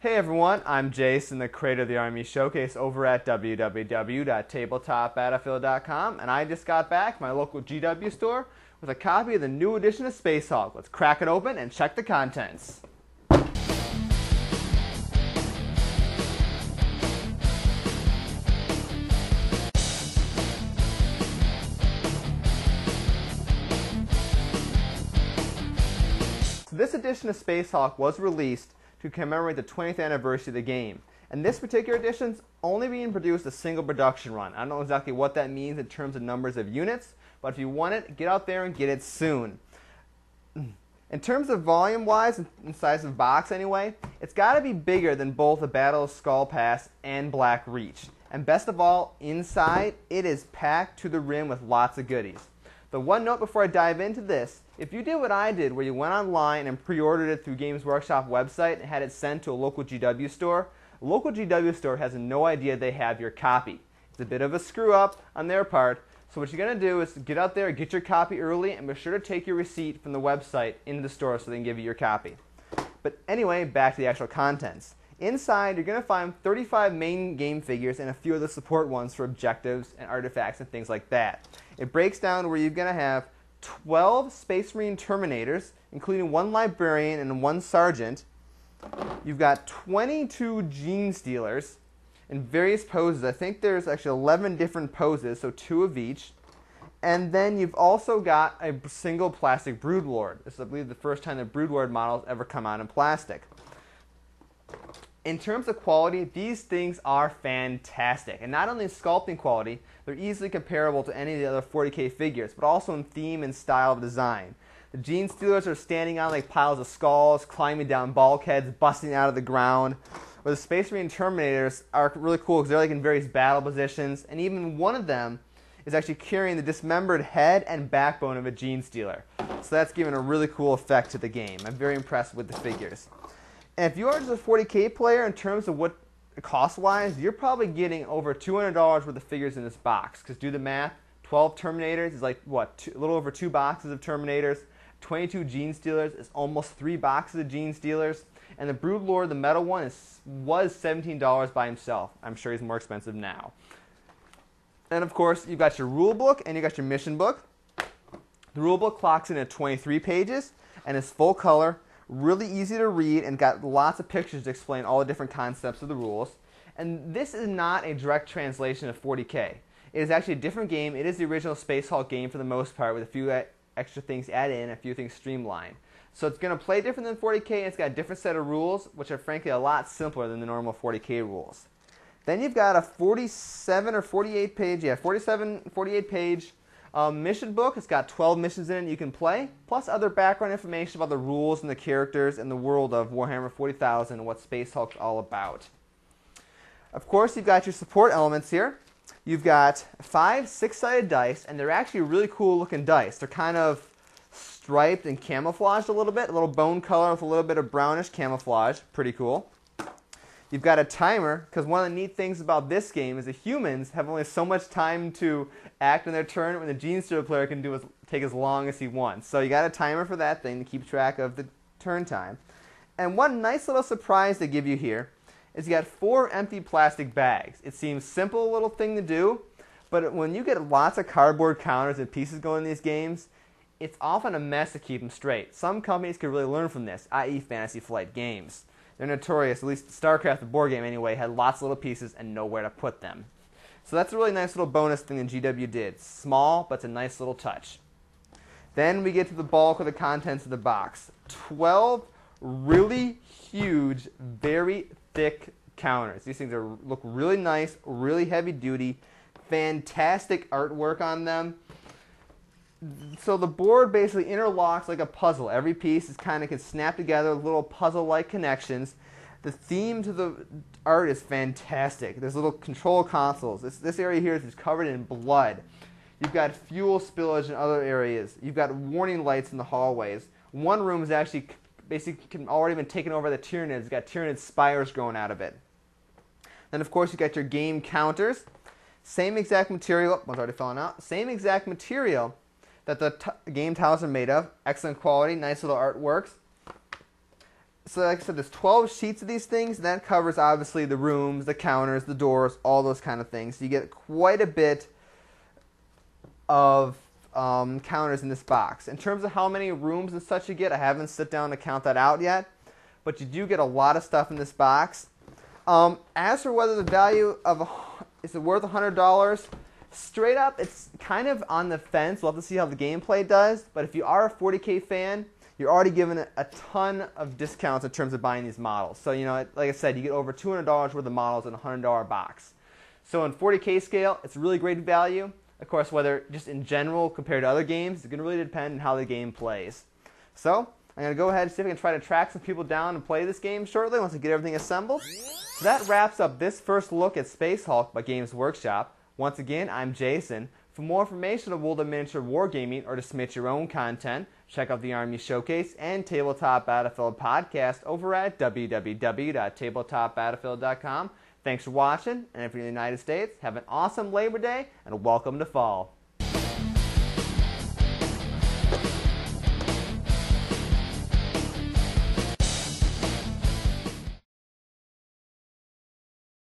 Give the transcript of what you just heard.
Hey everyone, I'm Jason, the creator of the Army Showcase over at www.tabletopbattlefield.com, and I just got back from my local GW store with a copy of the new edition of Space Hulk. Let's crack it open and check the contents. So this edition of Space Hulk was released to commemorate the 20th anniversary of the game. And this particular edition is only being produced a single production run. I don't know exactly what that means in terms of numbers of units, but if you want it, get out there and get it soon. In terms of volume-wise and size of box anyway, it's got to be bigger than both the Battle of Skull Pass and Black Reach. And best of all, inside, it is packed to the rim with lots of goodies. The one note before I dive into this, if you did what I did, where you went online and pre-ordered it through Games Workshop website and had it sent to a local GW store, a local GW store has no idea they have your copy. It's a bit of a screw-up on their part, so what you're going to do is get out there, get your copy early, and be sure to take your receipt from the website into the store so they can give you your copy. But anyway, back to the actual contents. Inside, you're going to find 35 main game figures and a few of the support ones for objectives and artifacts and things like that. It breaks down where you're going to have 12 Space Marine Terminators, including one Librarian and one Sergeant. You've got 22 Gene Stealers in various poses. I think there's actually 11 different poses, so 2 of each. And then you've also got a single plastic Broodlord. This is, I believe, the first time the Broodlord models ever come out in plastic. In terms of quality, these things are fantastic. And not only in sculpting quality, they're easily comparable to any of the other 40K figures, but also in theme and style of design. The Gene Stealers are standing on like piles of skulls, climbing down bulkheads, busting out of the ground. Where the Space Marine Terminators are really cool because they're like in various battle positions, and even one of them is actually carrying the dismembered head and backbone of a Gene Stealer. So that's giving a really cool effect to the game. I'm very impressed with the figures. And if you are just a 40K player, in terms of what cost-wise, you're probably getting over $200 worth of figures in this box. Because do the math, 12 Terminators is like, what, a little over 2 boxes of Terminators. 22 Gene Stealers is almost 3 boxes of Gene Stealers. And the Broodlord, the metal one, was $17 by himself. I'm sure he's more expensive now. And of course, you've got your rule book and you've got your mission book. The rule book clocks in at 23 pages and is full color. Really easy to read and got lots of pictures to explain all the different concepts of the rules. And this is not a direct translation of 40K. It is actually a different game. It is the original Space Hulk game for the most part, with a few extra things added in, a few things streamlined. So it's going to play different than 40K, and it's got a different set of rules, which are frankly a lot simpler than the normal 40K rules. Then you've got a 47 or 48 page, 48 page mission book. It's got 12 missions in it you can play, plus other background information about the rules and the characters and the world of Warhammer 40,000 and what Space Hulk's all about. Of course, you've got your support elements here. You've got 5 6-sided dice, and they're actually really cool looking dice. They're kind of striped and camouflaged a little bone color with a little bit of brownish camouflage. Pretty cool. You've got a timer, because one of the neat things about this game is the humans have only so much time to act in their turn, when the Gene Stealer player can take as long as he wants. So you got a timer for that thing to keep track of the turn time. And one nice little surprise they give you here is you got 4 empty plastic bags. It seems simple little thing to do, but when you get lots of cardboard counters and pieces going in these games, it's often a mess to keep them straight. Some companies could really learn from this, i.e. Fantasy Flight Games. They're notorious, at least StarCraft, the board game anyway, had lots of little pieces and nowhere to put them. So that's a really nice little bonus thing that GW did. Small, but it's a nice little touch. Then we get to the bulk of the contents of the box. 12 really huge, very thick counters. These things look really nice, really heavy duty, fantastic artwork on them. So the board basically interlocks like a puzzle. Every piece is kind of can snap together with little puzzle-like connections. The theme to the art is fantastic. There's little control consoles. This area here is covered in blood. You've got fuel spillage in other areas. You've got warning lights in the hallways. One room is actually basically already been taken over by the Tyranids. It's got Tyranid spires growing out of it. Then of course you've got your game counters. Same exact material. One's already fallen out. Same exact material that the game tiles are made of. Excellent quality, nice little artworks. So like I said, there's 12 sheets of these things, and that covers obviously the rooms, the counters, the doors, all those kind of things. So you get quite a bit of counters in this box. In terms of how many rooms and such you get, I haven't sit down to count that out yet, but you do get a lot of stuff in this box. As for whether the value of is it worth $100, straight up, it's kind of on the fence. We'll have to see how the gameplay does, but if you are a 40K fan, you're already given a ton of discounts in terms of buying these models. So, you know, like I said, you get over $200 worth of models in a $100 box. So in 40K scale, it's really great value. Of course, whether just in general compared to other games, it's going to really depend on how the game plays. So I'm going to go ahead and see if I can try to track some people down and play this game shortly once I get everything assembled. So that wraps up this first look at Space Hulk by Games Workshop. Once again, I'm Jason. For more information on World of Miniature Wargaming or to submit your own content, check out the Army Showcase and Tabletop Battlefield podcast over at www.tabletopbattlefield.com. Thanks for watching, and if you're in the United States, have an awesome Labor Day, and welcome to fall.